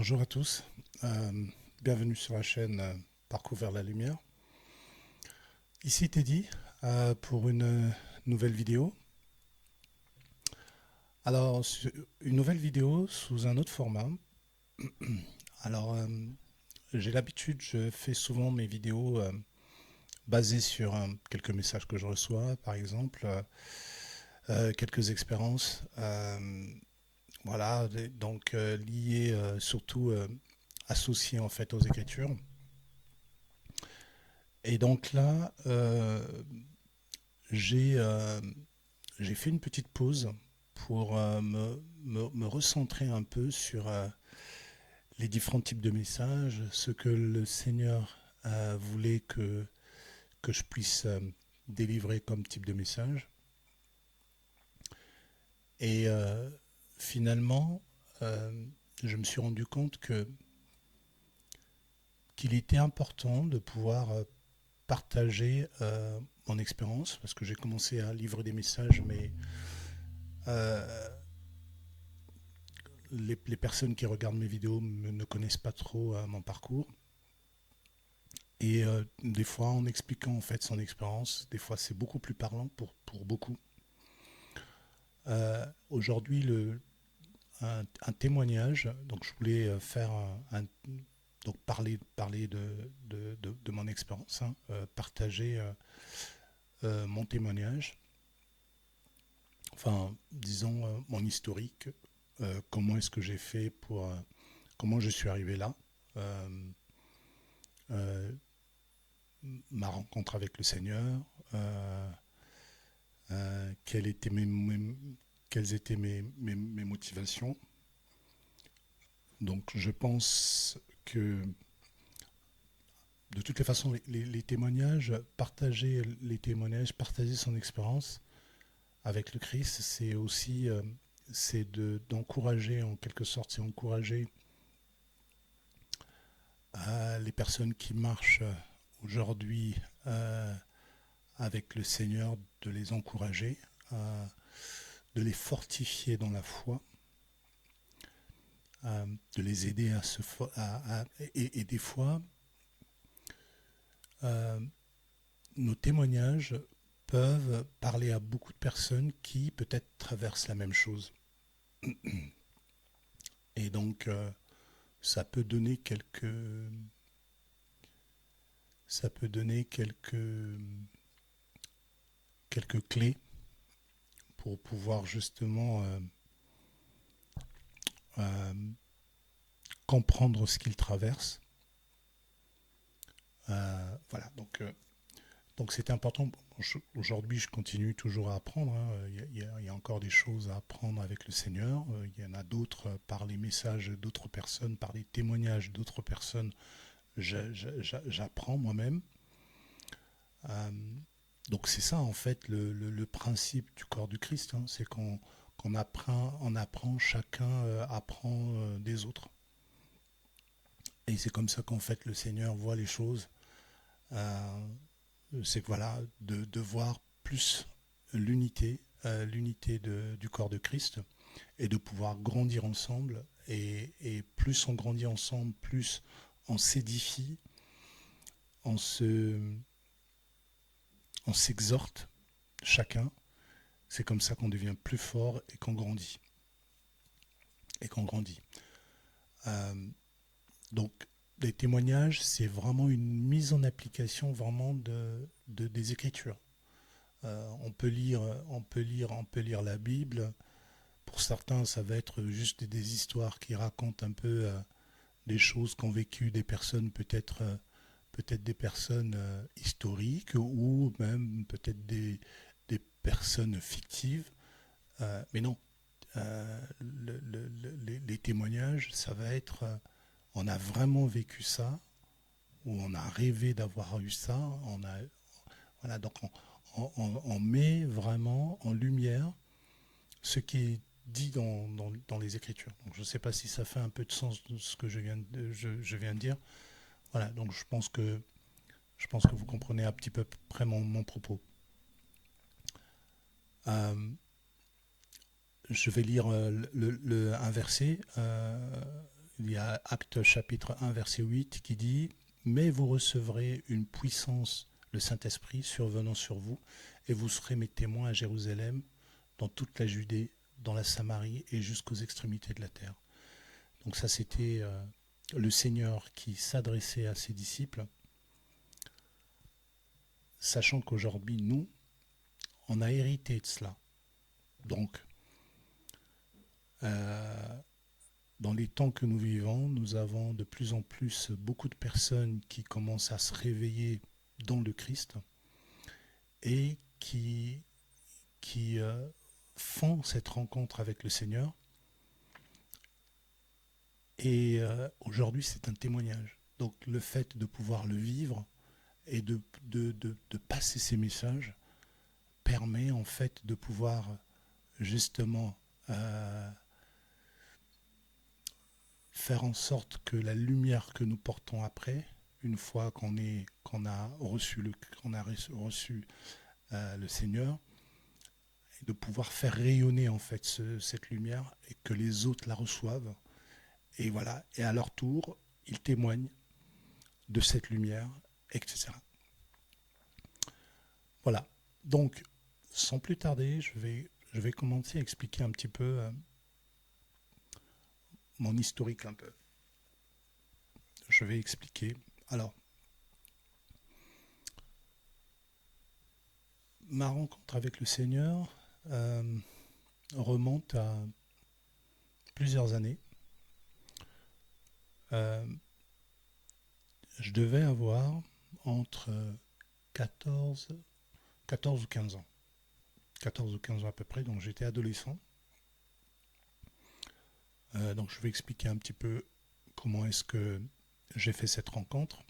Bonjour à tous, Euh, bienvenue sur la chaîne Parcours vers la lumière. Ici Teddy pour une nouvelle vidéo. Alors, une nouvelle vidéo sous un autre format. Alors, j'ai l'habitude, je fais souvent mes vidéos basées sur quelques messages que je reçois, par exemple, quelques expériences, voilà, donc liées surtout associées en fait aux écritures. Et donc là, j'ai j'ai fait une petite pause pour me recentrer un peu sur les différents types de messages, ce que le Seigneur voulait que je puisse délivrer comme type de message. Et finalement, euh, je me suis rendu compte qu'il était important de pouvoir partager mon expérience, parce que j'ai commencé à livrer des messages, mais euh, les personnes qui regardent mes vidéos ne connaissent pas trop mon parcours. Et des fois, en expliquant en fait son expérience, des fois c'est beaucoup plus parlant pour beaucoup. Aujourd'hui, un témoignage, donc je voulais faire donc parler de mon expérience, hein, partager mon témoignage, enfin disons mon historique, comment est-ce que j'ai fait pour, comment je suis arrivé là, euh, euh, ma rencontre avec le Seigneur, euh, quelles étaient quelles étaient mes motivations. Donc je pense que de toutes les façons, les témoignages, partager son expérience avec le Christ, c'est aussi c'est d'encourager en quelque sorte, c'est encourager les personnes qui marchent aujourd'hui avec le Seigneur, de les encourager, de les fortifier dans la foi, de les aider à se et des fois euh, nos témoignages peuvent parler à beaucoup de personnes qui peut-être traversent la même chose. Et donc ça peut donner ça peut donner quelques clés pour pouvoir justement euh, comprendre ce qu'ils traversent. Voilà, donc c'est important. Aujourd'hui, je continue toujours à apprendre, hein. Il y a encore des choses à apprendre avec le Seigneur. Il y en a d'autres par les messages d'autres personnes, par les témoignages d'autres personnes. J'apprends moi-même. Euh, donc c'est ça en fait le principe du corps du Christ, hein. C'est qu'on apprend, on apprend, chacun apprend des autres. Et c'est comme ça qu'en fait le Seigneur voit les choses. Euh, c'est que voilà, de voir plus l'unité du corps de Christ, et de pouvoir grandir ensemble. Et plus on grandit ensemble, plus on s'édifie, on se, on s'exhorte chacun. C'est comme ça qu'on devient plus fort et qu'on grandit. Et qu'on grandit. Euh, donc, les témoignages, c'est vraiment une mise en application vraiment des Écritures. On peut lire la Bible. Pour certains, ça va être juste des histoires qui racontent un peu des choses qu'ont vécues des personnes, peut-être des personnes historiques, ou même peut-être des personnes fictives. Mais non, les témoignages, ça va être on a vraiment vécu ça, ou on a rêvé d'avoir eu ça. Voilà, donc on met vraiment en lumière ce qui est dit dans les Écritures. Donc je ne sais pas si ça fait un peu de sens de ce que je viens de dire. Voilà, donc je pense que vous comprenez un petit peu près mon propos. Je vais lire un verset il y a Actes chapitre 1 verset 8 qui dit « Mais vous recevrez une puissance, le Saint-Esprit, survenant sur vous, et vous serez mes témoins à Jérusalem, dans toute la Judée, dans la Samarie et jusqu'aux extrémités de la terre. » Donc ça, c'était le Seigneur qui s'adressait à ses disciples, sachant qu'aujourd'hui, nous, on a hérité de cela. Donc, dans les temps que nous vivons, nous avons de plus en plus beaucoup de personnes qui commencent à se réveiller dans le Christ et qui font cette rencontre avec le Seigneur. Et aujourd'hui, c'est un témoignage. Donc le fait de pouvoir le vivre et de passer ces messages permet en fait de pouvoir justement faire en sorte que la lumière que nous portons après, une fois qu'on a reçu le Seigneur, et de pouvoir faire rayonner en fait cette lumière et que les autres la reçoivent. Et voilà, et à leur tour, ils témoignent de cette lumière, etc. Voilà. Donc, sans plus tarder, je vais commencer à expliquer un petit peu mon historique un peu. Je vais expliquer. Alors, ma rencontre avec le Seigneur remonte à plusieurs années. Je devais avoir entre 14 ou 15 ans. 14 ou 15 ans à peu près, donc j'étais adolescent. Donc je vais expliquer un petit peu comment est-ce que j'ai fait cette rencontre.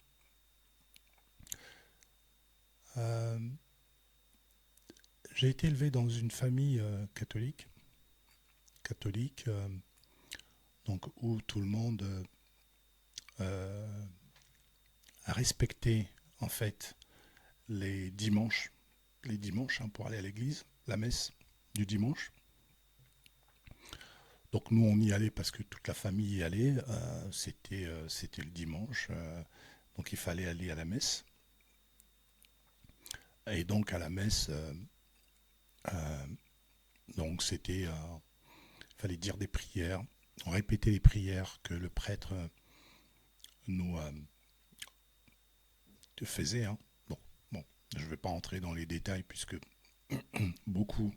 J'ai été élevé dans une famille catholique, donc où tout le monde a respecté en fait les dimanches pour aller à l'église, la messe du dimanche. Donc nous on y allait parce que toute la famille y allait, c'était le dimanche, donc il fallait aller à la messe. Et donc à la messe, donc c'était, il fallait dire des prières, on répétait les prières que le prêtre nous faisait. Hein. Bon, je ne vais pas entrer dans les détails puisque beaucoup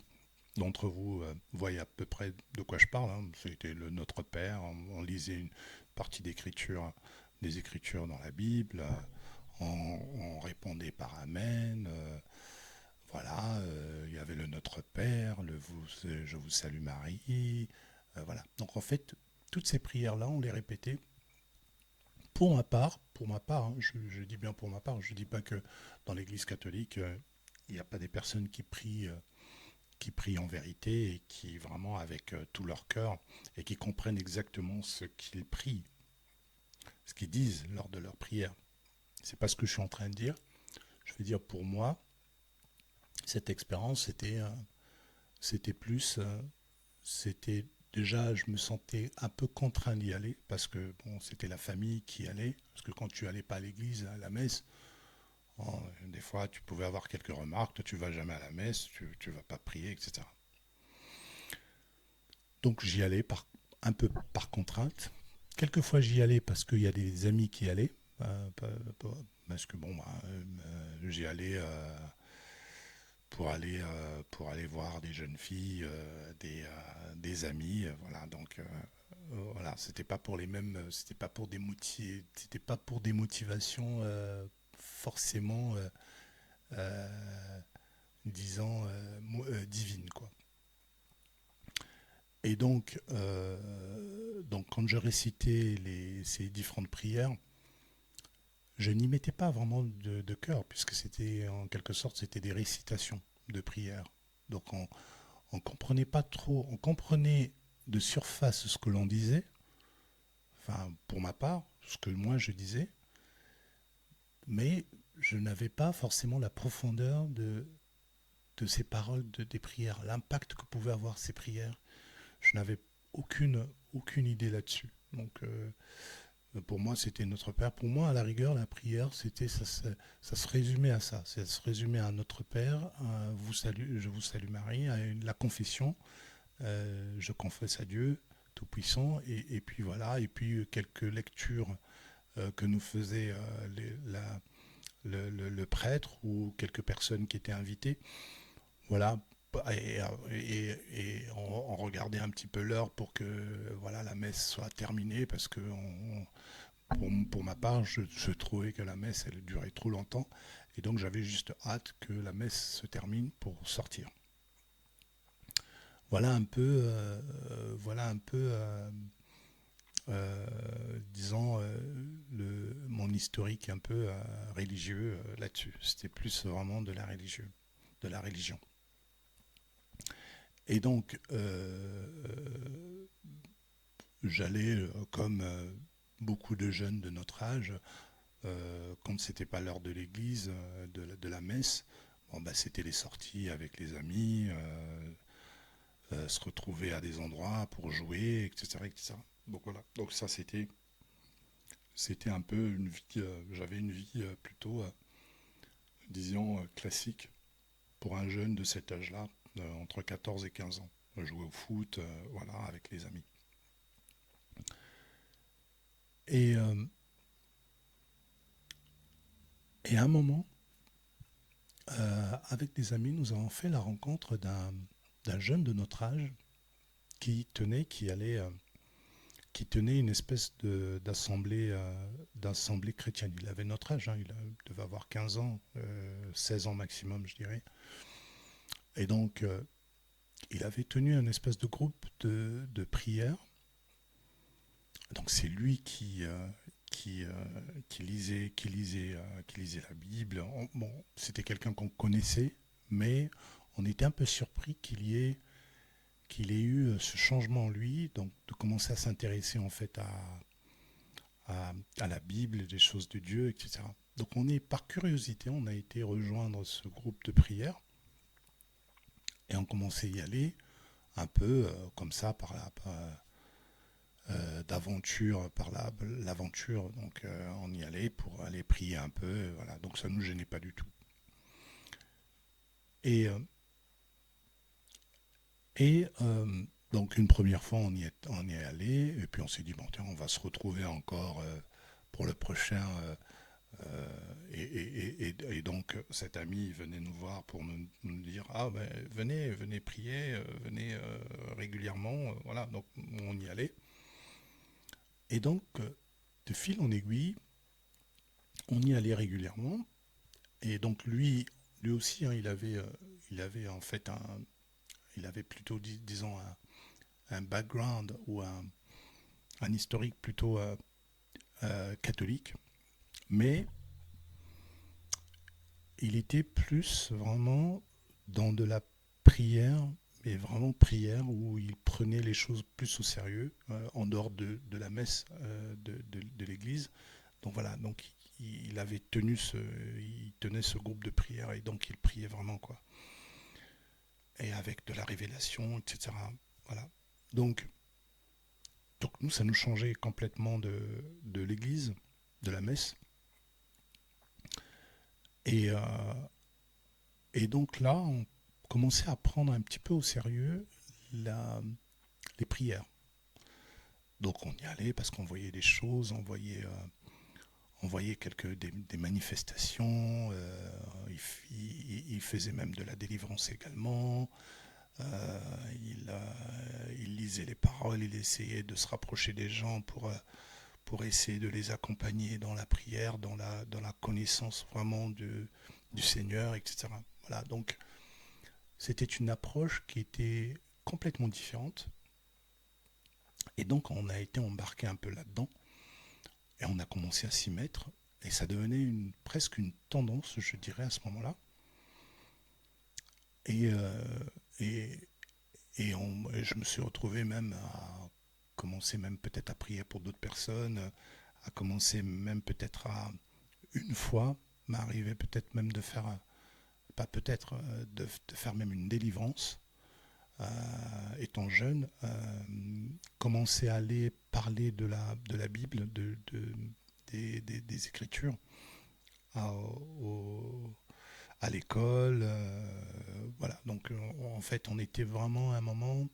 d'entre vous voient à peu près de quoi je parle. Hein. C'était le Notre Père, on lisait une partie des Écritures dans la Bible, on répondait par Amen. Voilà, il y avait le Notre Père, Je vous salue Marie. Voilà. Donc en fait, toutes ces prières-là, on les répétait. Pour ma part, hein, je dis bien pour ma part, je ne dis pas que dans l'Église catholique, il n'y a pas des personnes qui prient en vérité et qui vraiment avec tout leur cœur et qui comprennent exactement ce qu'ils prient, ce qu'ils disent lors de leur prière. C'est pas ce que je suis en train de dire. Je veux dire pour moi, cette expérience c'était déjà je me sentais un peu contraint d'y aller parce que bon c'était la famille qui allait parce que quand tu allais pas à l'église à la messe. Bon, des fois, tu pouvais avoir quelques remarques. Toi, tu vas jamais à la messe, tu vas pas prier, etc. Donc, j'y allais un peu par contrainte. Quelquefois, j'y allais parce qu'il y a des amis qui allaient. Parce que bon, j'y allais pour aller voir des jeunes filles, des amis. Voilà, donc voilà, c'était pas pour les mêmes, c'était pas pour des motivations forcément disons divines quoi. Et donc quand je récitais ces différentes prières, je n'y mettais pas vraiment de cœur puisque c'était en quelque sorte c'était des récitations de prières. Donc on comprenait pas trop, on comprenait de surface ce que l'on disait, enfin pour ma part, ce que moi je disais, mais je n'avais pas forcément la profondeur de ces paroles, des prières, l'impact que pouvaient avoir ces prières. Je n'avais aucune idée là-dessus. Donc, pour moi, c'était Notre Père. Pour moi, à la rigueur, la prière, ça se résumait à ça. Ça se résumait à Notre Père, je vous salue Marie, à la confession. Je confesse à Dieu Tout-Puissant. Et puis voilà, et puis quelques lectures que nous faisait le prêtre ou quelques personnes qui étaient invitées. Voilà. Et on regardait un petit peu l'heure pour que voilà, la messe soit terminée parce que pour ma part, je trouvais que la messe elle durait trop longtemps et donc j'avais juste hâte que la messe se termine pour sortir. Voilà un peu, disons, mon historique un peu religieux là-dessus. C'était plus vraiment de la religion. Et donc, j'allais, comme beaucoup de jeunes de notre âge, quand c'était pas l'heure de l'église, de la messe, bon, bah, c'était les sorties avec les amis, se retrouver à des endroits pour jouer, etc., etc. Donc voilà. Donc ça, c'était un peu une vie. J'avais une vie plutôt, disons, classique pour un jeune de cet âge-là, entre 14 et 15 ans. Jouer au foot, voilà, avec les amis. Et, euh, et à un moment, avec des amis, nous avons fait la rencontre d'un jeune de notre âge qui tenait une espèce d'assemblée chrétienne. Il avait notre âge, hein, devait avoir 15 ans, 16 ans maximum, je dirais. Et donc, il avait tenu un espèce de groupe de prière. Donc, c'est lui qui lisait la Bible. Bon, c'était quelqu'un qu'on connaissait, mais on était un peu surpris qu'il ait eu ce changement en lui, donc de commencer à s'intéresser en fait à la Bible, des choses de Dieu, etc. Donc on est par curiosité, on a été rejoindre ce groupe de prière et on commençait à y aller un peu comme ça d'aventure par l'aventure. Donc on y allait pour aller prier un peu, voilà. Donc ça nous gênait pas du tout. Et donc une première fois on y est allé et puis on s'est dit bon tiens on va se retrouver encore pour le prochain. Et donc cet ami venait nous voir pour nous dire ah ben venez prier, venez régulièrement, voilà, donc on y allait. Et donc de fil en aiguille, on y allait régulièrement. Et donc lui aussi, hein, il avait en fait il avait plutôt disons un background ou un historique plutôt catholique, mais il était plus vraiment dans de la prière, mais vraiment prière où il prenait les choses plus au sérieux, en dehors de la messe de l'église. Donc voilà, donc il tenait ce groupe de prière et donc il priait vraiment quoi. Et avec de la révélation, etc. Voilà. Donc, donc nous, ça nous changeait complètement de l'église, de la messe. Et, et donc là, on commençait à prendre un petit peu au sérieux la, les prières. Donc on y allait parce qu'on voyait des choses, on voyait des manifestations, il faisait même de la délivrance également, il lisait les paroles, il essayait de se rapprocher des gens pour essayer de les accompagner dans la prière, dans la connaissance vraiment du Seigneur, etc. Voilà, donc c'était une approche qui était complètement différente. Et donc on a été embarqué un peu là-dedans et on a commencé à s'y mettre. Et ça devenait presque une tendance, je dirais, à ce moment-là. Et, et, et je me suis retrouvé même à commencer même peut-être à prier pour d'autres personnes, à commencer même peut-être à une fois m'arriver peut-être même de faire, pas peut-être, de faire même une délivrance étant jeune, commençait à aller parler de la Bible, des Écritures à, à l'école. Voilà, donc en fait, on était vraiment à un moment,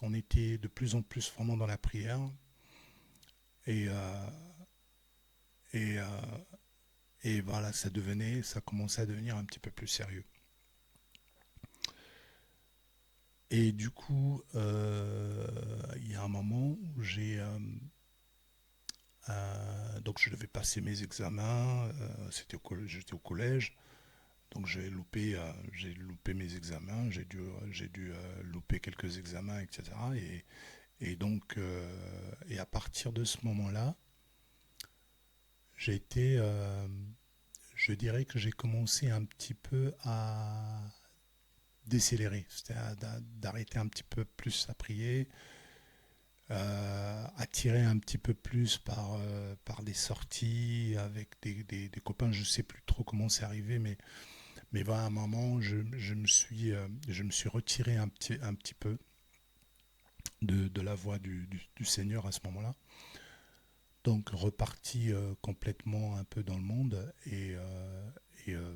on était de plus en plus vraiment dans la prière. Et, et, et voilà, ça commençait à devenir un petit peu plus sérieux. Et du coup, il y a un moment où donc je devais passer mes examens, j'étais au collège, donc j'ai loupé mes examens, j'ai dû louper quelques examens, etc. Et donc, et à partir de ce moment-là, j'ai été, je dirais que j'ai commencé un petit peu à décélérer, d'arrêter un petit peu plus à prier, attiré un petit peu plus par des sorties avec des copains. Je ne sais plus trop comment c'est arrivé, mais voilà, à un moment, je me suis retiré un petit peu de la voie du Seigneur à ce moment-là. Donc reparti complètement un peu dans le monde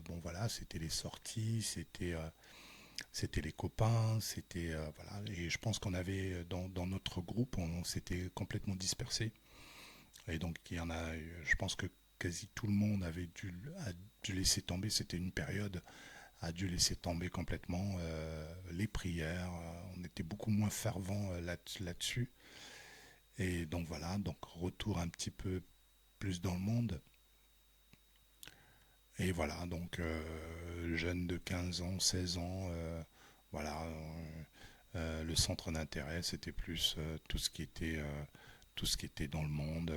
bon voilà, c'était les sorties, c'était les copains, voilà. Et je pense qu'on avait dans notre groupe, on s'était complètement dispersé. Et donc il y en a, je pense que quasi tout le monde a dû laisser tomber. C'était une période a dû laisser tomber complètement les prières. On était beaucoup moins fervent là-dessus. Et donc voilà, donc retour un petit peu plus dans le monde. Et voilà, donc jeune de 15 ans, 16 ans, voilà, le centre d'intérêt, c'était plus tout ce qui était dans le monde,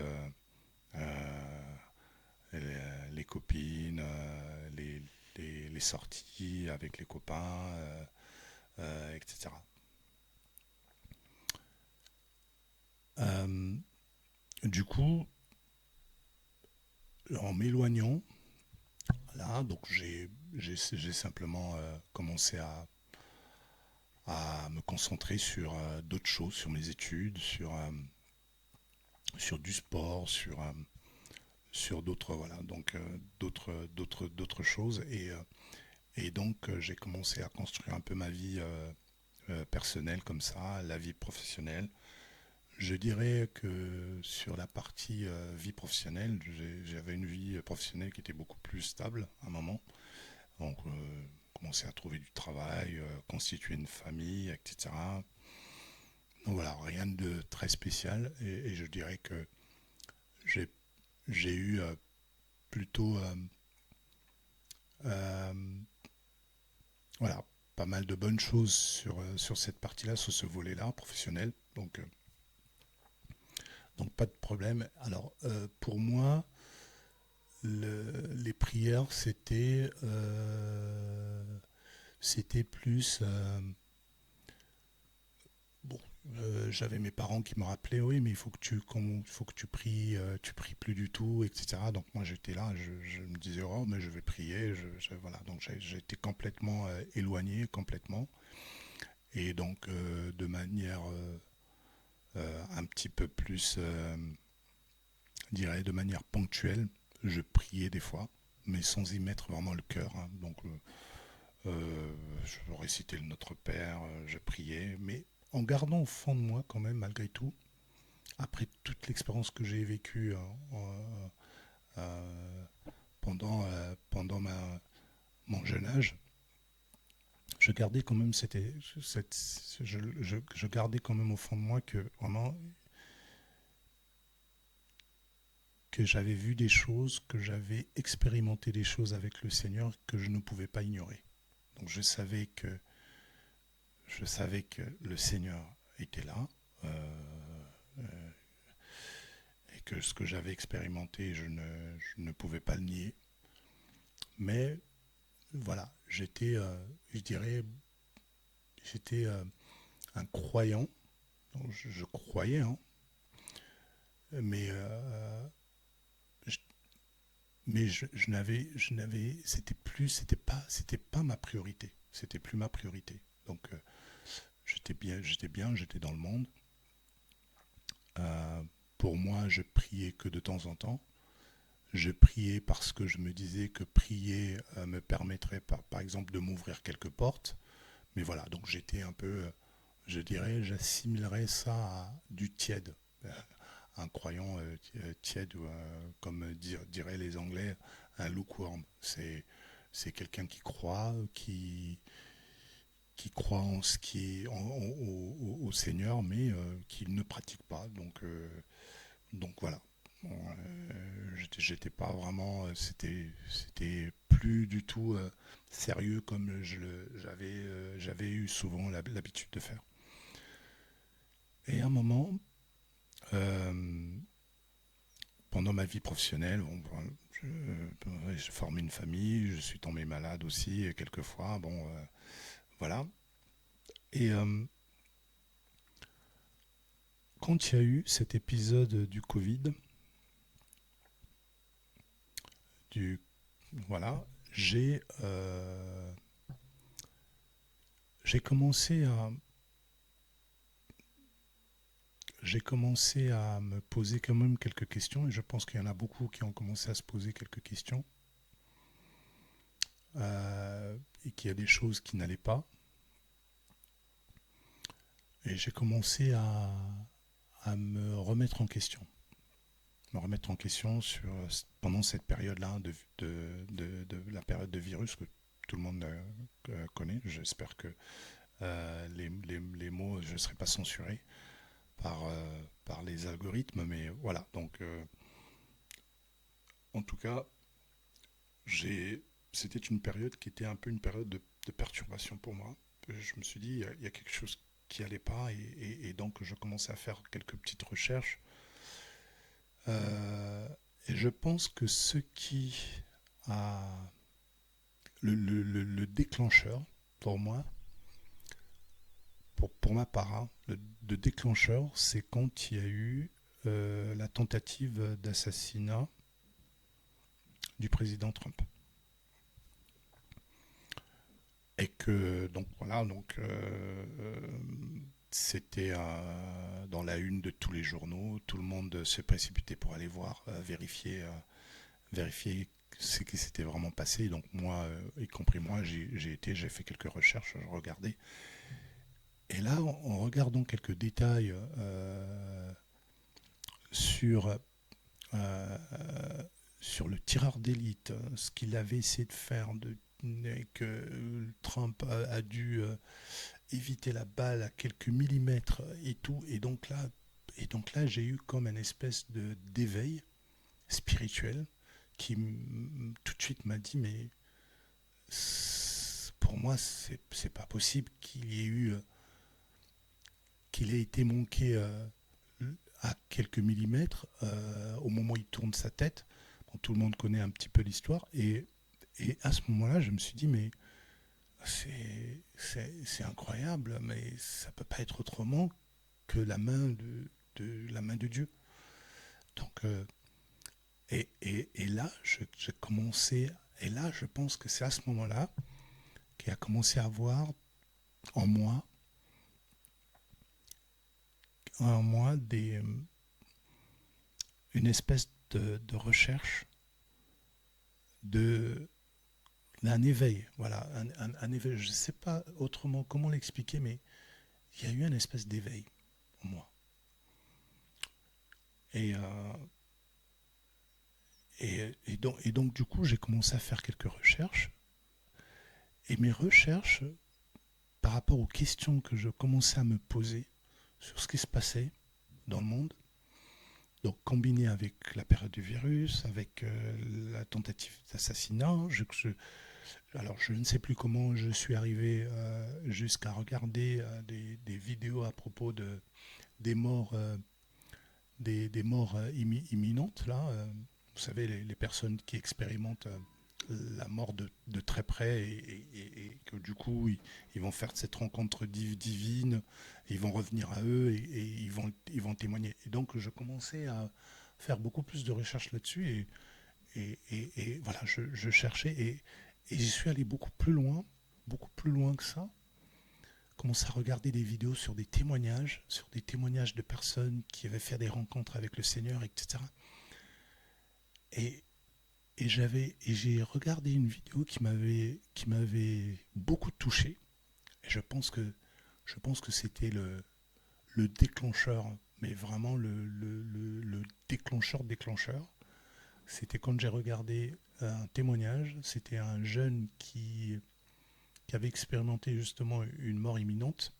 les copines, les sorties avec les copains, etc. Euh, du coup, en m'éloignant, là, donc j'ai simplement commencé à me concentrer sur d'autres choses, sur mes études, sur du sport, sur d'autres voilà, donc d'autres choses. Et donc j'ai commencé à construire un peu ma vie personnelle comme ça, la vie professionnelle. Je dirais que sur la partie vie professionnelle, j'avais une vie professionnelle qui était beaucoup plus stable à un moment. Donc commencer à trouver du travail, constituer une famille, etc. Donc voilà, rien de très spécial. Et je dirais que j'ai j'ai eu plutôt euh, voilà, pas mal de bonnes choses sur cette partie-là, sur ce volet-là, professionnel. Donc pas de problème. Alors pour moi, les prières, c'était plus bon. J'avais mes parents qui me rappelaient, oui, mais il faut que tu pries plus du tout, etc. Donc moi j'étais là, je me disais, oh, mais je vais prier, voilà. Donc j'ai été complètement éloigné, complètement, et donc de manière un petit peu plus, je dirais, de manière ponctuelle, je priais des fois, mais sans y mettre vraiment le cœur, hein. Donc je récitais le Notre Père, je priais, mais en gardant au fond de moi quand même, malgré tout, après toute l'expérience que j'ai vécue euh, pendant mon jeune âge, je gardais quand même je gardais quand même au fond de moi que vraiment que j'avais vu des choses, que j'avais expérimenté des choses avec le Seigneur que je ne pouvais pas ignorer. Donc je savais que le Seigneur était là, euh, et que ce que j'avais expérimenté, je ne pouvais pas le nier. Mais voilà, je dirais, j'étais un croyant. Donc je croyais, hein, mais je, je n'avais, c'était pas ma priorité. C'était plus ma priorité. Donc j'étais dans le monde. Euh, pour moi, je priais que de temps en temps. Je priais parce que je me disais que prier me permettrait, par exemple, de m'ouvrir quelques portes. Mais voilà, donc j'étais un peu, je dirais, j'assimilerais ça à du tiède. Euh, un croyant tiède, ou comme diraient les Anglais, un lukewarm. C'est quelqu'un qui croit, qui croit en ce qui est au Seigneur, mais qui ne pratique pas. Donc voilà. Bon, j'étais pas vraiment, c'était plus du tout sérieux comme j'avais eu souvent l'habitude de faire. Et à un moment, euh, pendant ma vie professionnelle, je formé une famille, je suis tombé malade aussi quelquefois, bon, voilà. Et quand il y a eu cet épisode du Covid, du voilà, j'ai commencé à j'ai commencé à me poser quand même quelques questions et je pense qu'il y en a beaucoup qui ont commencé à se poser quelques questions et qu'il y a des choses qui n'allaient pas. Et j'ai commencé à me remettre en question. Me remettre en question pendant cette période-là de la période de virus que tout le monde connaît. J'espère que les mots, je ne serai pas censuré par les algorithmes, mais voilà. Donc, en tout cas, c'était une période qui était un peu une période de perturbation pour moi. Je me suis dit, il y a quelque chose qui allait pas, et donc je commençais à faire quelques petites recherches. Euh, et je pense que ce qui a le déclencheur pour moi, pour ma part, hein, le déclencheur, c'est quand il y a eu la tentative d'assassinat du président Trump. Et que donc voilà, c'était dans la une de tous les journaux, tout le monde se précipitait pour aller voir, vérifier ce qui s'était vraiment passé. Donc moi, y compris moi, j'ai fait quelques recherches, je regardais. Et là, en regardant quelques détails sur euh, sur le tireur d'élite, ce qu'il avait essayé de faire, que Trump a dû éviter la balle à quelques millimètres et tout. Et donc là, j'ai eu comme une espèce d'éveil spirituel qui tout de suite m'a dit, mais pour moi, c'est pas possible qu'il ait été manqué à quelques millimètres au moment où il tourne sa tête. Bon, tout le monde connaît un petit peu l'histoire. Et à ce moment-là, je me suis dit, mais c'est incroyable, mais ça peut pas être autrement que la main de Dieu. Donc, et là, j'ai commencé, et là, je pense que c'est à ce moment-là qu'il a commencé à avoir en moi, une espèce de recherche de d'un éveil, voilà, un éveil. Je ne sais pas autrement comment l'expliquer, mais il y a eu une espèce d'éveil en moi. Et, et donc, du coup, j'ai commencé à faire quelques recherches. Et mes recherches, par rapport aux questions que je commençais à me poser sur ce qui se passait dans le monde, donc combiné avec la période du virus, avec la tentative d'assassinat, alors je ne sais plus comment je suis arrivé jusqu'à regarder des vidéos à propos des morts, des morts imminentes, là. Vous savez, les personnes qui expérimentent la mort de très près, et que du coup ils vont faire cette rencontre divine, ils vont revenir à eux, et ils vont témoigner. Et donc je commençais à faire beaucoup plus de recherches là-dessus, et voilà, je cherchais, et j'y suis allé beaucoup plus loin que ça, commencé à regarder des vidéos sur des témoignages de personnes qui avaient fait des rencontres avec le Seigneur, etc. Et, et j'ai regardé une vidéo qui m'avait beaucoup touché. Et je pense que c'était le déclencheur, mais vraiment le déclencheur. C'était quand j'ai regardé un témoignage. C'était un jeune qui avait expérimenté justement une mort imminente.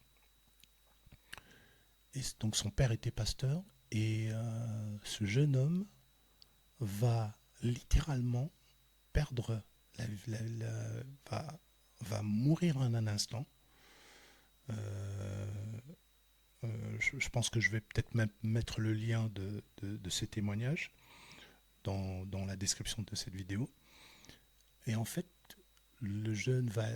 Et donc son père était pasteur. Et ce jeune homme va littéralement perdre, va, va mourir en un instant. Euh, je pense que je vais peut-être même mettre le lien de ces témoignages dans la description de cette vidéo. Et en fait, le jeune va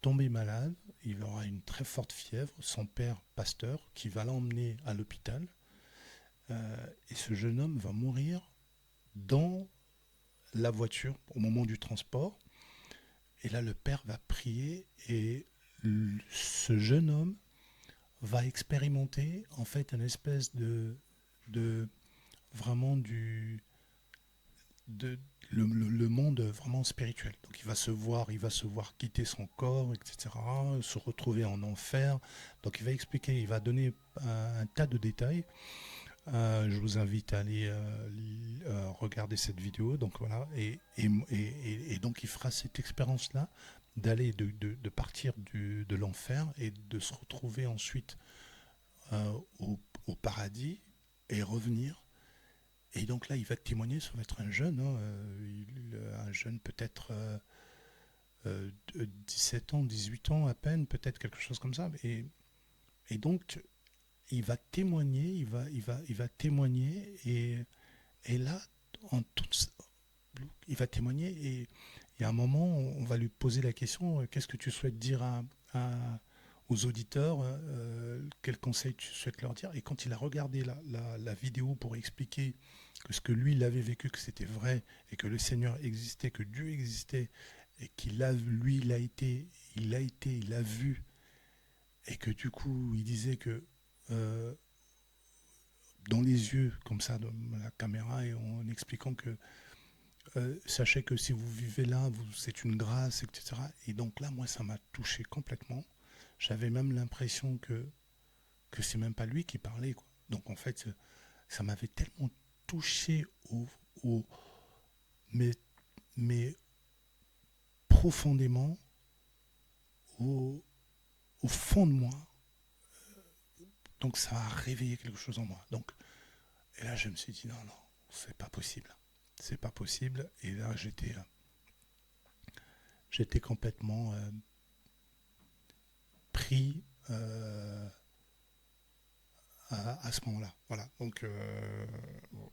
tomber malade, il aura une très forte fièvre, son père, pasteur, qui va l'emmener à l'hôpital, et ce jeune homme va mourir dans la voiture au moment du transport. Et là, le père va prier, et ce jeune homme va expérimenter en fait une espèce de vraiment de le monde vraiment spirituel. Donc il va se voir quitter son corps, etc., se retrouver en enfer. Donc il va expliquer, il va donner un tas de détails. Je vous invite à aller regarder cette vidéo. Donc voilà, et donc il fera cette expérience-là d'aller de partir de l'enfer et de se retrouver ensuite au paradis et revenir. Et donc là, il va témoigner, ça va être un jeune, hein, un jeune peut-être 17 ans, 18 ans à peine, peut-être quelque chose comme ça. Et donc, il va témoigner, il va témoigner, et là, en toute, il va témoigner, et il y a un moment, on va lui poser la question, qu'est-ce que tu souhaites dire aux auditeurs, quels conseils tu souhaites leur dire. Et quand il a regardé la vidéo pour expliquer que ce que lui, il avait vécu, que c'était vrai, et que le Seigneur existait, que Dieu existait, et qu'il a, lui, il a vu, et que du coup, il disait que euh, dans les yeux, comme ça, de la caméra, et en expliquant que sachez que si vous vivez là, c'est une grâce, etc. Et donc là, moi, ça m'a touché complètement. J'avais même l'impression que c'est même pas lui qui parlait, quoi. Donc en fait, ça m'avait tellement touché au mais, mais profondément au, au fond de moi. Donc ça a réveillé quelque chose en moi. Donc, et là, je me suis dit non, non, c'est pas possible. C'est pas possible. Et là, j'étais complètement pris à ce moment-là. Voilà. Donc,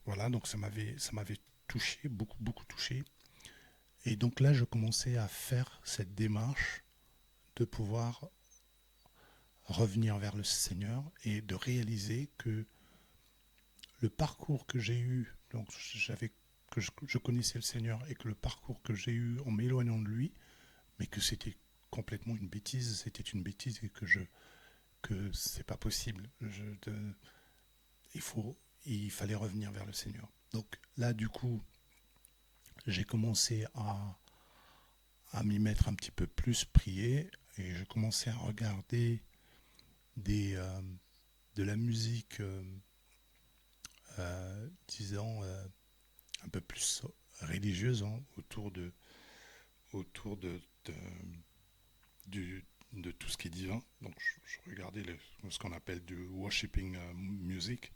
voilà. Donc ça m'avait touché, beaucoup, beaucoup touché. Et donc là, je commençais à faire cette démarche de pouvoir revenir vers le Seigneur et de réaliser que le parcours que j'ai eu, donc je connaissais le Seigneur, et que le parcours que j'ai eu en m'éloignant de lui, mais que c'était complètement une bêtise, c'était une bêtise, et que c'est pas possible. Il il fallait revenir vers le Seigneur. Donc là, du coup, j'ai commencé à m'y mettre un petit peu plus, prier, et je commençais à regarder des, de la musique, disons, un peu plus religieuse, hein, autour du, de tout ce qui est divin. Donc je regardais ce qu'on appelle du worshiping music.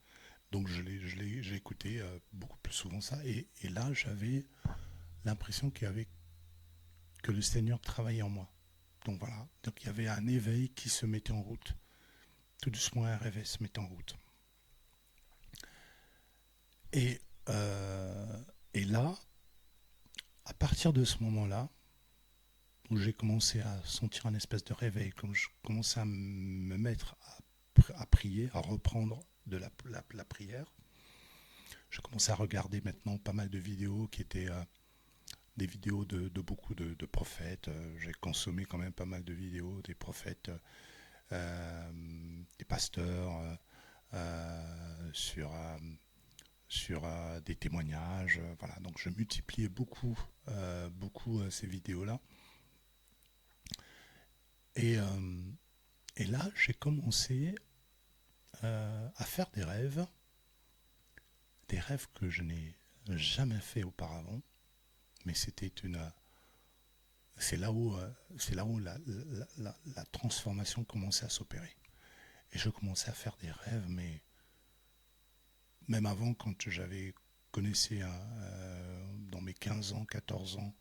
Donc j'ai écouté beaucoup plus souvent ça. Et là, j'avais l'impression que le Seigneur travaillait en moi. Donc voilà. Donc il y avait un éveil qui se mettait en route. Tout doucement, un réveil se mettait en route. Et, euh, et là, à partir de ce moment-là, où j'ai commencé à sentir un espèce de réveil, comme je commençais à me mettre à prier, à reprendre de la prière, je commençais à regarder maintenant pas mal de vidéos qui étaient des vidéos de beaucoup de prophètes. J'ai consommé quand même pas mal de vidéos des prophètes des pasteurs, sur des témoignages. Voilà, donc je multipliais beaucoup ces vidéos-là. Et, euh, et là, j'ai commencé à faire des rêves que je n'ai jamais fait auparavant, mais c'est là où la transformation commençait à s'opérer. Et je commençais à faire des rêves, mais même avant, quand j'avais connaissé dans mes 15 ans, 14 ans,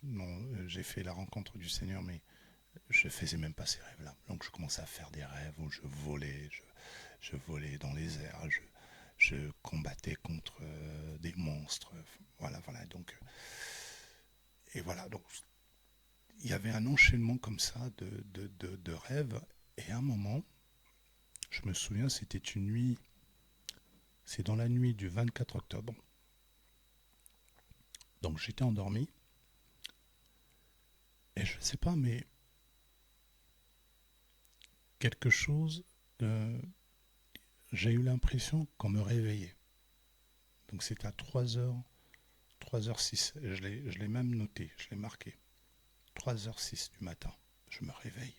non, j'ai fait la rencontre du Seigneur, mais je faisais même pas ces rêves-là. Donc je commençais à faire des rêves où je volais, je volais dans les airs, je combattais contre des monstres. Voilà. Donc, et voilà, donc il y avait un enchaînement comme ça de rêves. Et à un moment, je me souviens, c'était une nuit, c'est dans la nuit du 24 octobre. Donc j'étais endormi. Et je ne sais pas, mais quelque chose, j'ai eu l'impression qu'on me réveillait. Donc c'était à 3h06. Je l'ai même noté, je l'ai marqué. 3h06 du matin, je me réveille.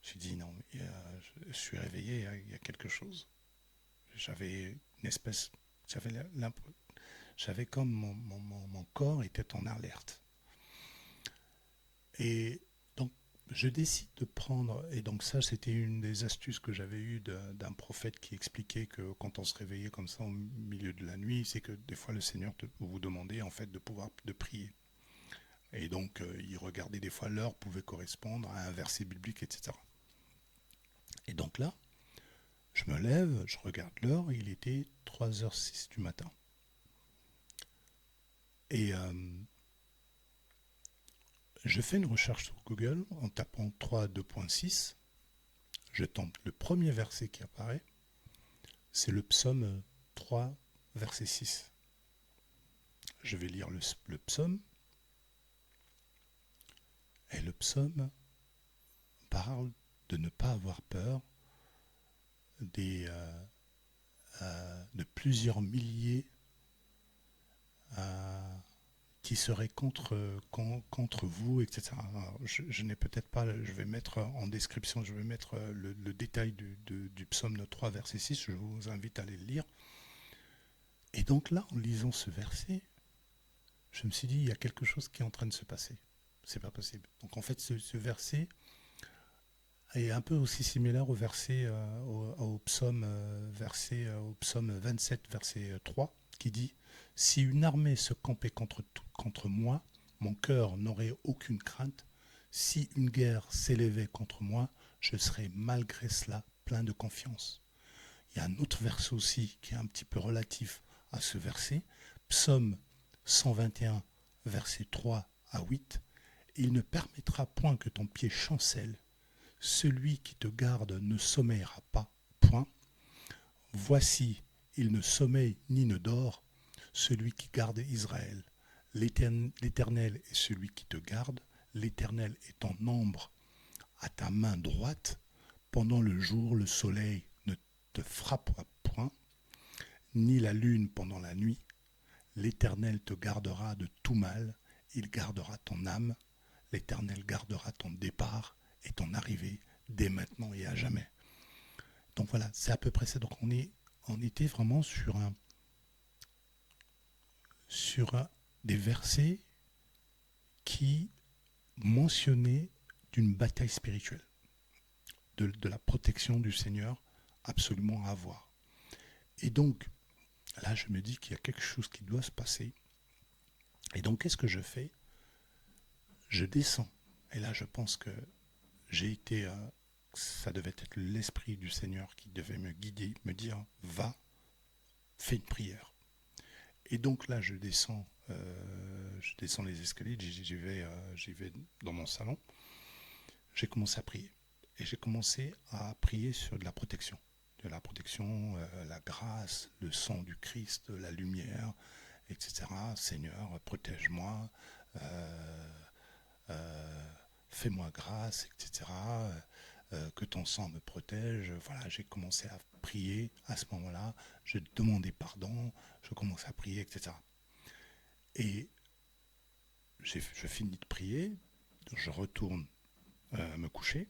J'ai dit non, je suis réveillé, il y a quelque chose. J'avais une espèce, j'avais j'avais comme mon corps était en alerte. Et donc, je décide de prendre, et donc ça, c'était une des astuces que j'avais eues d'un prophète qui expliquait que quand on se réveillait comme ça au milieu de la nuit, c'est que des fois le Seigneur vous demandait en fait de prier. Et donc, il regardait des fois l'heure pouvait correspondre à un verset biblique, etc. Et donc là, je me lève, je regarde l'heure, il était 3h06 du matin. Et je fais une recherche sur Google en tapant 3.2.6. Je tente le premier verset qui apparaît, c'est le psaume 3, verset 6. Je vais lire le psaume. Et le psaume parle de ne pas avoir peur de plusieurs milliers qui seraient contre vous, etc. Alors, je n'ai peut-être pas, je vais mettre en description, je vais mettre le détail du psaume 3, verset 6, je vous invite à aller le lire. Et donc là, en lisant ce verset, je me suis dit, il y a quelque chose qui est en train de se passer. C'est pas possible. Donc en fait, ce verset est un peu aussi similaire au verset, au psaume, au psaume 27, verset 3, qui dit « Si une armée se campait contre moi, mon cœur n'aurait aucune crainte. Si une guerre s'élevait contre moi, je serais malgré cela plein de confiance. » Il y a un autre verset aussi qui est un petit peu relatif à ce verset, psaume 121, versets 3 à 8. « Il ne permettra point que ton pied chancelle. Celui qui te garde ne sommeillera pas, point. Voici, il ne sommeille ni ne dort, celui qui garde Israël. L'Éternel est celui qui te garde, l'Éternel est ton ombre à ta main droite. Pendant le jour, le soleil ne te frappera point, ni la lune pendant la nuit. L'Éternel te gardera de tout mal, il gardera ton âme, l'Éternel gardera ton départ et ton arrivée dès maintenant et à jamais. » Donc voilà, c'est à peu près ça. Donc on était vraiment sur des versets qui mentionnaient d'une bataille spirituelle, de la protection du Seigneur absolument à avoir. Et donc, là, je me dis qu'il y a quelque chose qui doit se passer. Et donc, qu'est-ce que je fais? Je descends. Et là, je pense que j'ai été... ça devait être l'Esprit du Seigneur qui devait me guider, me dire, va, fais une prière. Et donc là, je descends les escaliers, j'y vais dans mon salon. J'ai commencé à prier. Et j'ai commencé à prier sur de la protection. De la protection, la grâce, le sang du Christ, la lumière, etc. Seigneur, protège-moi, fais-moi grâce, etc. que ton sang me protège. Voilà, j'ai commencé à prier à ce moment-là, je demandais pardon, je commençais à prier, etc. Et je finis de prier, je retourne me coucher,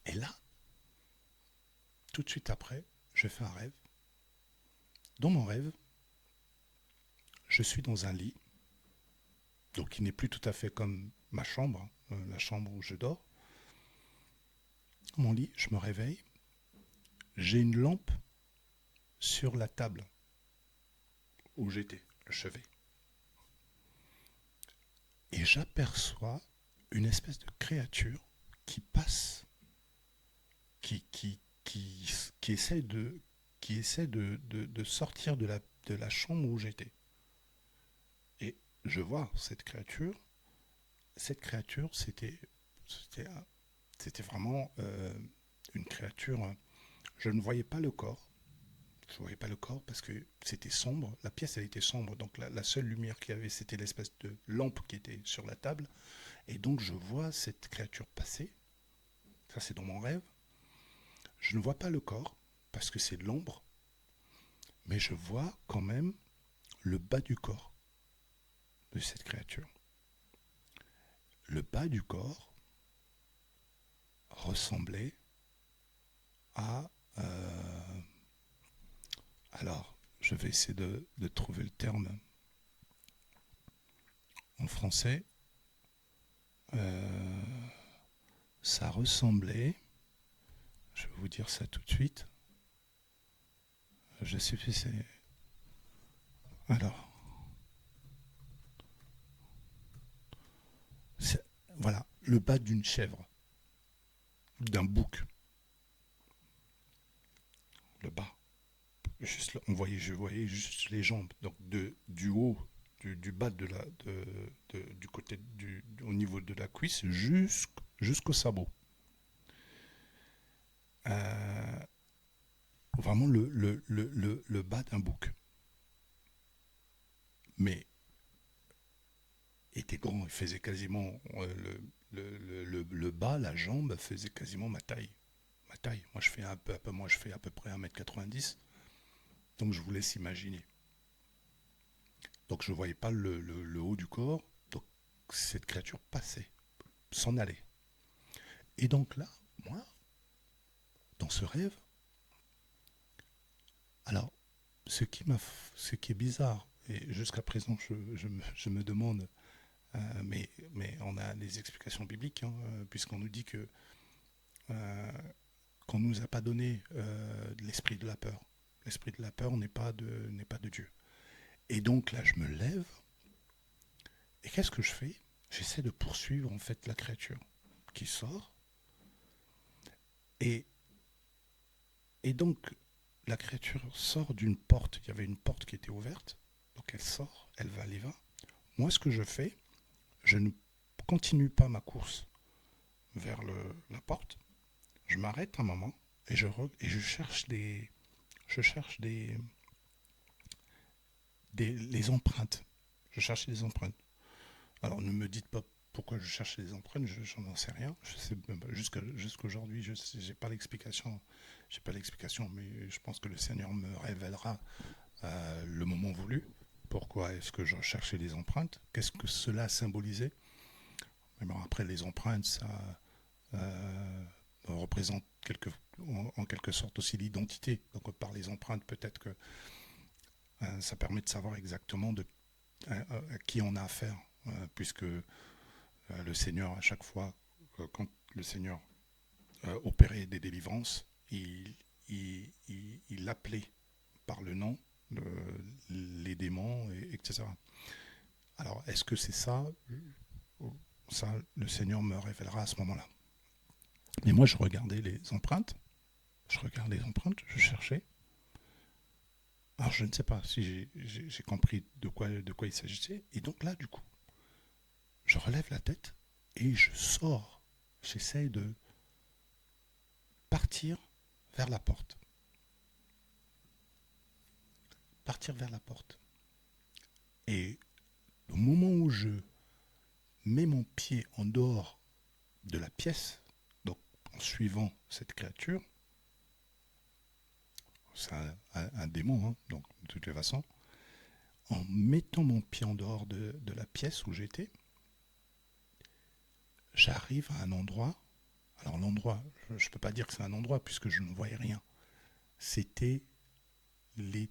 et là, tout de suite après, je fais un rêve. Dans mon rêve, je suis dans un lit, donc qui n'est plus tout à fait comme ma chambre, la chambre où je dors. Mon lit, je me réveille, j'ai une lampe sur la table où j'étais, le chevet. Et j'aperçois une espèce de créature qui passe, qui essaie de sortir de la chambre où j'étais. Et je vois cette créature. Cette créature, c'était, c'était vraiment une créature. Je ne voyais pas le corps. Je ne voyais pas le corps parce que c'était sombre. La pièce, elle était sombre. Donc la seule lumière qu'il y avait, c'était l'espèce de lampe qui était sur la table. Et donc je vois cette créature passer. Ça, c'est dans mon rêve. Je ne vois pas le corps parce que c'est de l'ombre. Mais je vois quand même le bas du corps de cette créature. Le bas du corps ressemblait à... alors, je vais essayer de trouver le terme en français. Ça ressemblait... Je vais vous dire ça tout de suite. Je sais plus c'est... Alors, c'est, voilà, le bas d'une chèvre, d'un bouc, le bas. Juste là, je voyais juste les jambes, donc du haut, du bas du côté, au niveau de la cuisse jusqu'au sabot. Euh, Vraiment le bas d'un bouc. Mais était grand, il faisait quasiment le bas, la jambe faisait quasiment ma taille. Ma taille. Moi je fais à peu près 1,90 m. Donc je vous laisse imaginer. Donc je ne voyais pas le haut du corps. Donc cette créature passait, s'en allait. Et donc là, moi, dans ce rêve, alors ce qui, ce qui est bizarre, et jusqu'à présent je me demande, mais on a des explications bibliques, hein, puisqu'on nous dit que qu'on ne nous a pas donné l'esprit de la peur. L'esprit de la peur n'est pas de Dieu. Et donc là, je me lève, et qu'est-ce que je fais? J'essaie de poursuivre en fait la créature qui sort, et, et donc la créature sort d'une porte. Il y avait une porte qui était ouverte, donc elle sort, elle va aller va. Moi, ce que je fais, je ne continue pas ma course vers la porte. Je m'arrête un moment et je cherche les empreintes. Je cherche les empreintes. Alors ne me dites pas pourquoi je cherche les empreintes, je n'en sais rien. Je sais jusqu'aujourd'hui, je n'ai pas l'explication. J'ai pas l'explication, mais je pense que le Seigneur me révélera le moment voulu. Pourquoi est-ce que je cherchais les empreintes? Qu'est-ce que cela symbolisait? Mais bon, après, les empreintes, ça représente en quelque sorte aussi l'identité. Donc par les empreintes, peut-être que ça permet de savoir exactement à qui on a affaire, puisque le Seigneur, à chaque fois, quand le Seigneur opérait des délivrances, il appelait par le nom les démons, etc. Alors, est-ce que c'est ça? Ça, le Seigneur me révélera à ce moment-là. Mais moi, je regardais les empreintes, je cherchais. Alors, je ne sais pas si j'ai compris de quoi il s'agissait. Et donc là, du coup, je relève la tête et je sors. J'essaye de partir vers la porte. Partir vers la porte. Et au moment où je mets mon pied en dehors de la pièce, donc suivant cette créature, c'est un démon, hein, donc de toutes les façons, en mettant mon pied en dehors de la pièce où j'étais, j'arrive à un endroit. Alors l'endroit, je ne peux pas dire que c'est un endroit puisque je ne voyais rien. C'était les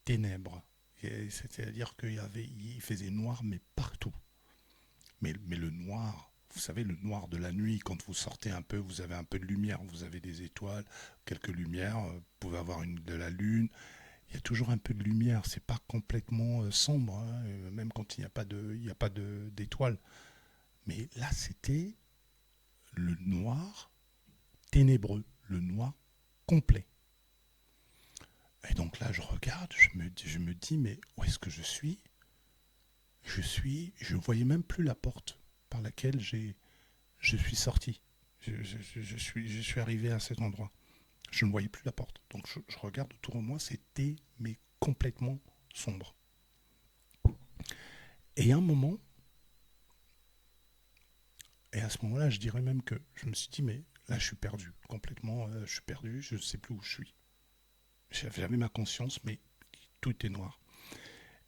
ténèbres. C'est-à-dire il faisait noir, mais partout. Mais le noir, vous savez, le noir de la nuit, quand vous sortez un peu, vous avez un peu de lumière, vous avez des étoiles, quelques lumières, vous pouvez avoir de la lune. Il y a toujours un peu de lumière, c'est pas complètement sombre, hein, même quand il n'y a pas d'étoiles. Mais là, c'était le noir ténébreux, le noir complet. Et donc là, je regarde, je me dis, mais où est-ce que je suis? Je voyais même plus la porte par laquelle je suis sorti. Je suis arrivé à cet endroit. Je ne voyais plus la porte. Donc je regarde autour de moi, c'était mais complètement sombre. Et à un moment, et à ce moment-là, je dirais même que je me suis dit, mais là, je suis perdu, complètement, je suis perdu, je ne sais plus où je suis. J'avais ma conscience, mais tout était noir.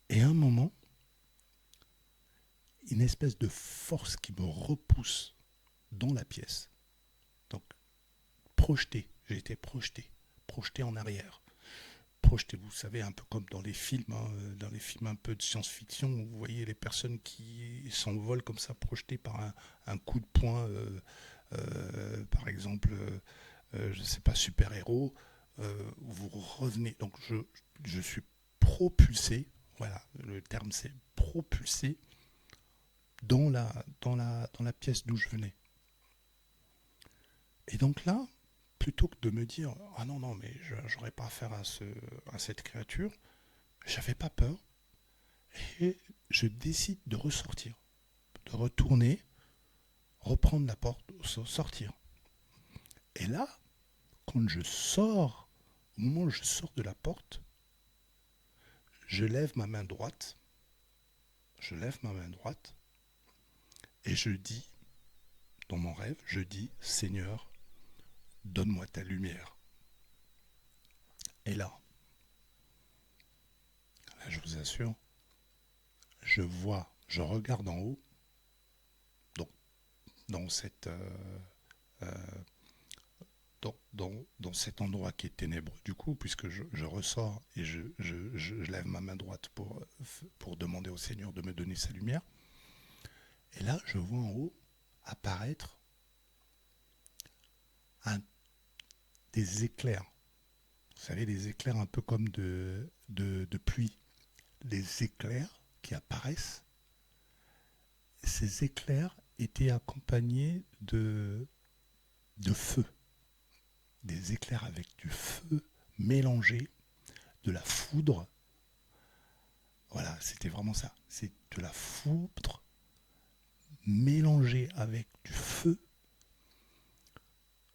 Et à un moment, une espèce de force qui me repousse dans la pièce. Donc, projeté, j'ai été projeté en arrière. Projeté, vous savez, un peu comme dans les films, hein, dans les films un peu de science-fiction, où vous voyez les personnes qui s'envolent comme ça, projetées par un coup de poing, par exemple, je ne sais pas, super-héros, vous revenez. Donc, je suis propulsé, voilà, le terme c'est propulsé dans la pièce d'où je venais. Et donc là, plutôt que de me dire ah non non mais j'aurais pas affaire à cette créature, j'avais pas peur et je décide de ressortir, de retourner, reprendre la porte, sortir. Et là, quand je sors, au moment où je sors de la porte, je lève ma main droite, et je dis dans mon rêve, je dis Seigneur, donne-moi ta lumière. Et là je vous assure, je regarde en haut, donc dans cette dans cet endroit qui est ténébreux du coup, puisque je ressors et je lève ma main droite pour demander au Seigneur de me donner sa lumière. Et là, je vois en haut apparaître un, des éclairs. Vous savez, des éclairs un peu comme de pluie. Des éclairs qui apparaissent. Ces éclairs étaient accompagnés de feu. Des éclairs avec du feu mélangé, de la foudre. Voilà, c'était vraiment ça. C'est de la foudre mélangée avec du feu.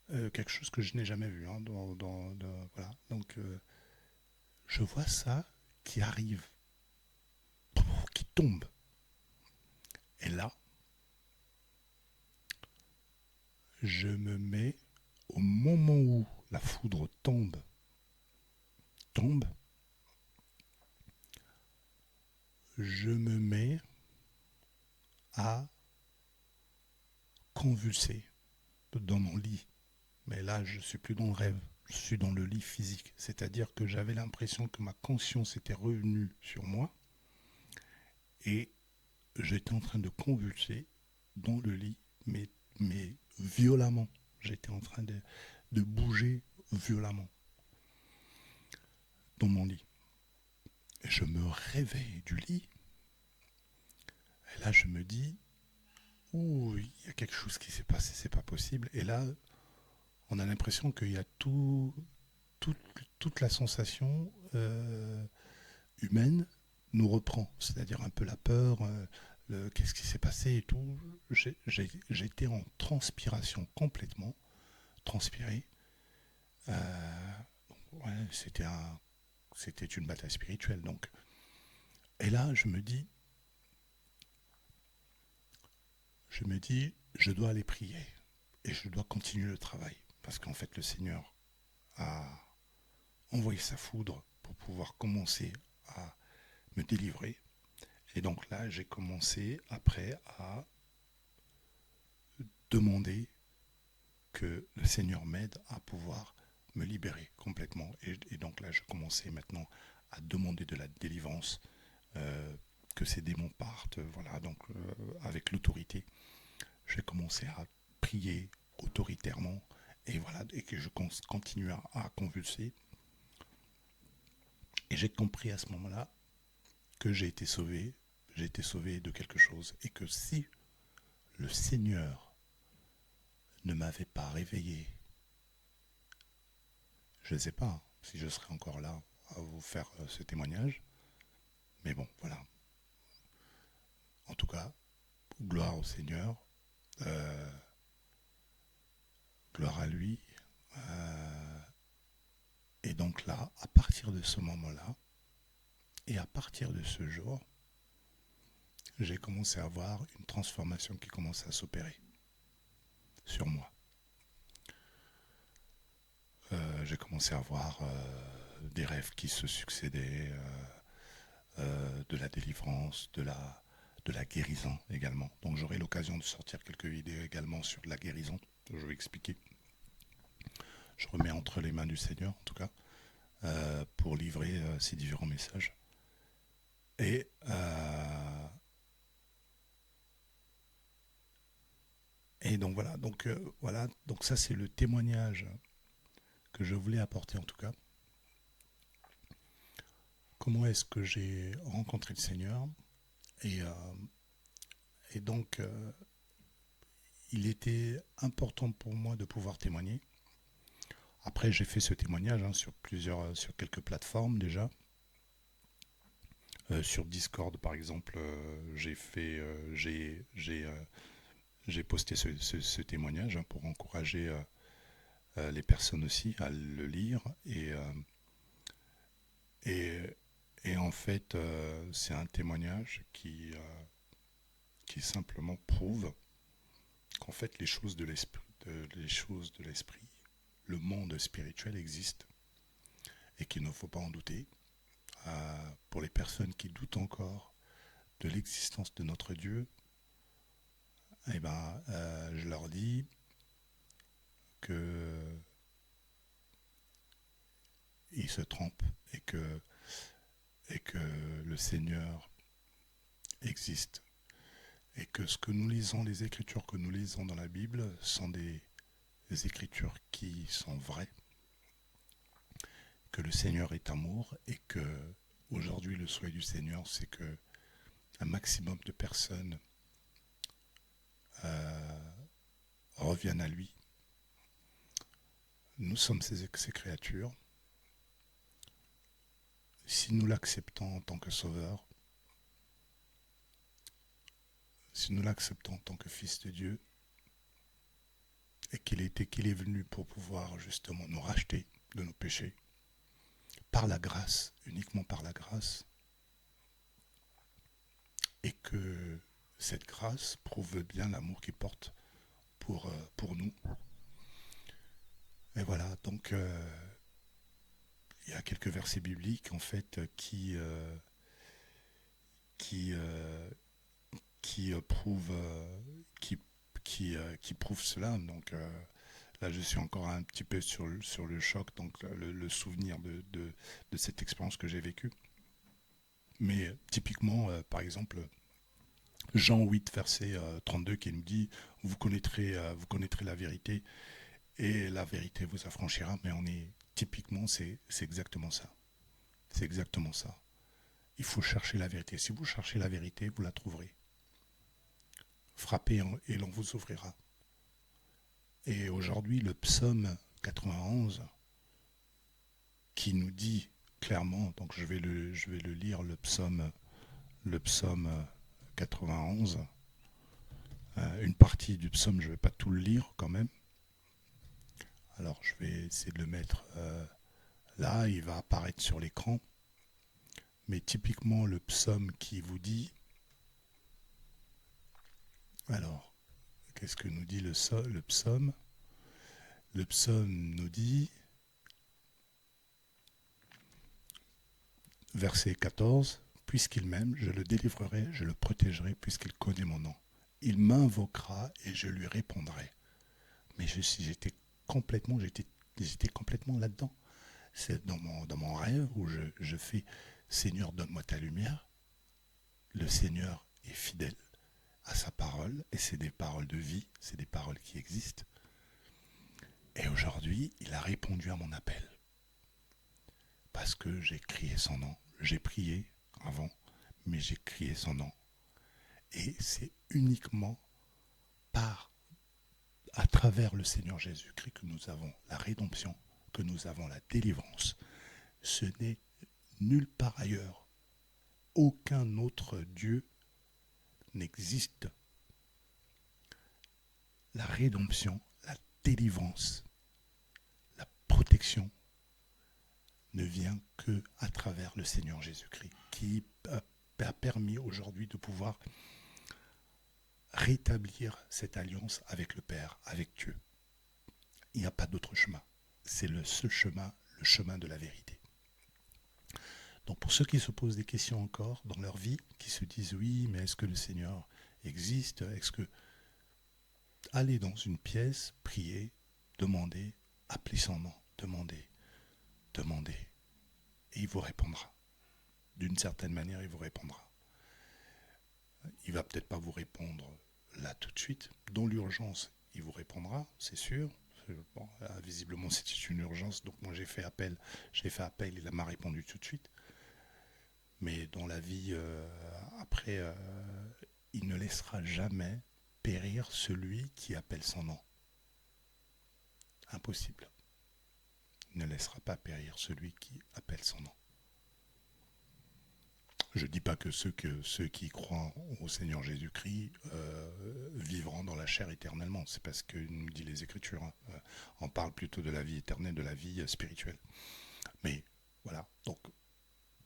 Quelque chose que je n'ai jamais vu. Hein, voilà. Donc, je vois ça qui arrive, qui tombe. Et là, je me mets, au moment où la foudre tombe, je me mets à convulser dans mon lit. Mais là, je ne suis plus dans le rêve, je suis dans le lit physique. C'est-à-dire que j'avais l'impression que ma conscience était revenue sur moi et j'étais en train de convulser dans le lit, mais violemment. J'étais en train de bouger violemment dans mon lit. Et je me réveille du lit. Et là, je me dis, ouh, il y a quelque chose qui s'est passé, c'est pas possible. Et là, on a l'impression qu'il y a toute la sensation humaine nous reprend. C'est-à-dire un peu la peur, qu'est-ce qui s'est passé et tout. J'étais en transpiration complètement, transpiré. Ouais, c'était une bataille spirituelle. Donc. Et là, je me dis, je dois aller prier et je dois continuer le travail. parce qu'en fait le Seigneur a envoyé sa foudre pour pouvoir commencer à me délivrer. Et donc là, j'ai commencé après à demander que le Seigneur m'aide à pouvoir me libérer complètement. Et donc là, je commençais maintenant à demander de la délivrance, que ces démons partent, voilà, donc avec l'autorité. J'ai commencé à prier autoritairement, et voilà, et que je continue à convulser. Et j'ai compris à ce moment-là que j'ai été sauvé de quelque chose, et que si le Seigneur ne m'avait pas réveillé, je ne sais pas si je serais encore là à vous faire ce témoignage, mais bon, voilà. En tout cas, gloire au Seigneur, euh, gloire à lui. euh, et donc là, à partir de ce moment-là, et à partir de ce jour, j'ai commencé à voir une transformation qui commence à s'opérer sur moi. J'ai commencé à voir des rêves qui se succédaient, de la délivrance, de la guérison également. Donc j'aurai l'occasion de sortir quelques vidéos également sur de la guérison. Je vais expliquer. Je remets entre les mains du Seigneur, en tout cas, pour livrer ces différents messages. Et, et donc voilà, donc ça c'est le témoignage que je voulais apporter en tout cas. Comment est-ce que j'ai rencontré le Seigneur, et, et donc il était important pour moi de pouvoir témoigner. Après, j'ai fait ce témoignage sur quelques plateformes déjà. Sur Discord, par exemple, j'ai posté ce témoignage pour encourager les personnes aussi à le lire. Et, et en fait, c'est un témoignage qui simplement prouve qu'en fait, les choses de l'esprit, le monde spirituel existe, et qu'il ne faut pas en douter. Pour les personnes qui doutent encore de l'existence de notre Dieu, eh ben, je leur dis que ils se trompent, et que le Seigneur existe, et que ce que nous lisons, les écritures que nous lisons dans la Bible sont des écritures qui sont vraies, que le Seigneur est amour, et que aujourd'hui le souhait du Seigneur, c'est que un maximum de personnes reviennent à lui. Nous sommes ces créatures. Si nous l'acceptons en tant que sauveur, si nous l'acceptons en tant que fils de Dieu, et qu'il est venu pour pouvoir justement nous racheter de nos péchés, par la grâce, uniquement par la grâce, et que cette grâce prouve bien l'amour qu'il porte pour nous. Et voilà, donc il y a quelques versets bibliques en fait qui, prouvent qui prouvent cela. Donc là, je suis encore un petit peu sur le choc, donc le souvenir de cette expérience que j'ai vécue. Mais typiquement, par exemple, Jean 8, verset 32, qui nous dit « vous connaîtrez la vérité, et la vérité vous affranchira ». Mais typiquement, c'est exactement ça. C'est exactement ça. Il faut chercher la vérité. Si vous cherchez la vérité, vous la trouverez. Frappez et l'on vous ouvrira. Et aujourd'hui, le psaume 91, qui nous dit clairement, donc je vais le lire, le psaume 91, une partie du psaume, je ne vais pas tout le lire quand même. Alors je vais essayer de le mettre là, il va apparaître sur l'écran. Mais typiquement le psaume qui vous dit, alors qu'est-ce que nous dit le psaume ? Le psaume nous dit, verset 14, « Puisqu'il m'aime, je le délivrerai, je le protégerai, puisqu'il connaît mon nom. Il m'invoquera et je lui répondrai. » Mais j'étais complètement là-dedans. C'est dans mon rêve où je fais « Seigneur, donne-moi ta lumière ». Le Seigneur est fidèle à sa parole, et c'est des paroles de vie, c'est des paroles qui existent. Et aujourd'hui, il a répondu à mon appel. Parce que j'ai crié son nom. J'ai prié avant, mais j'ai crié son nom. Et c'est uniquement à travers le Seigneur Jésus-Christ que nous avons la rédemption, que nous avons la délivrance. Ce n'est nulle part ailleurs. Aucun autre Dieu n'existe. La rédemption, la délivrance, la protection ne vient que à travers le Seigneur Jésus-Christ, qui a permis aujourd'hui de pouvoir rétablir cette alliance avec le Père, avec Dieu. Il n'y a pas d'autre chemin. C'est le seul chemin, le chemin de la vérité. Donc pour ceux qui se posent des questions encore dans leur vie, qui se disent oui, mais est-ce que le Seigneur existe? Est-ce que... Allez dans une pièce, priez, demandez, appelez son nom, demandez. Et il vous répondra. D'une certaine manière, il vous répondra. Il ne va peut-être pas vous répondre là tout de suite. Dans l'urgence, il vous répondra, c'est sûr. Bon, visiblement, c'était une urgence, donc moi j'ai fait appel, il m'a répondu tout de suite. Mais dans la vie, après, il ne laissera jamais périr celui qui appelle son nom. Impossible. Il ne laissera pas périr celui qui appelle son nom. Je ne dis pas que ceux qui croient au Seigneur Jésus-Christ vivront dans la chair éternellement. C'est parce que nous dit les Écritures. On parle plutôt de la vie éternelle, de la vie spirituelle. Mais voilà, donc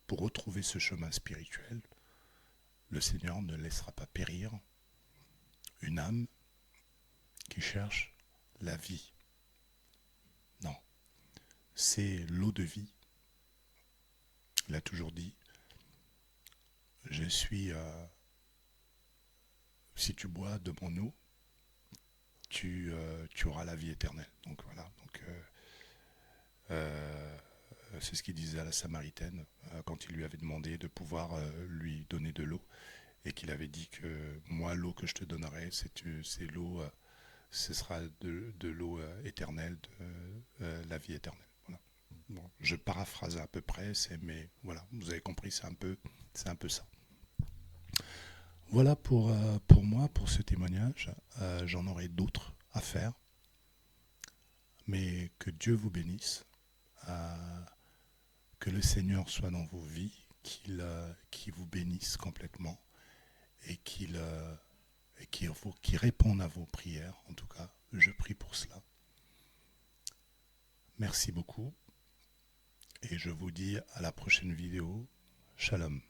pour retrouver ce chemin spirituel, le Seigneur ne laissera pas périr une âme qui cherche la vie. Non, c'est l'eau de vie. Il a toujours dit, je suis... si tu bois de mon eau, tu auras la vie éternelle. Donc voilà. C'est ce qu'il disait à la Samaritaine quand il lui avait demandé de pouvoir lui donner de l'eau, et qu'il avait dit que moi, l'eau que je te donnerai, c'est l'eau, ce sera de l'eau éternelle, de la vie éternelle. Voilà. Bon, je paraphrase à peu près, mais voilà, vous avez compris, c'est un peu ça. Voilà pour moi, pour ce témoignage. J'en aurai d'autres à faire. Mais que Dieu vous bénisse. Que le Seigneur soit dans vos vies. Qu'il vous bénisse complètement. Et qu'il réponde à vos prières. En tout cas, je prie pour cela. Merci beaucoup. Et je vous dis à la prochaine vidéo. Shalom.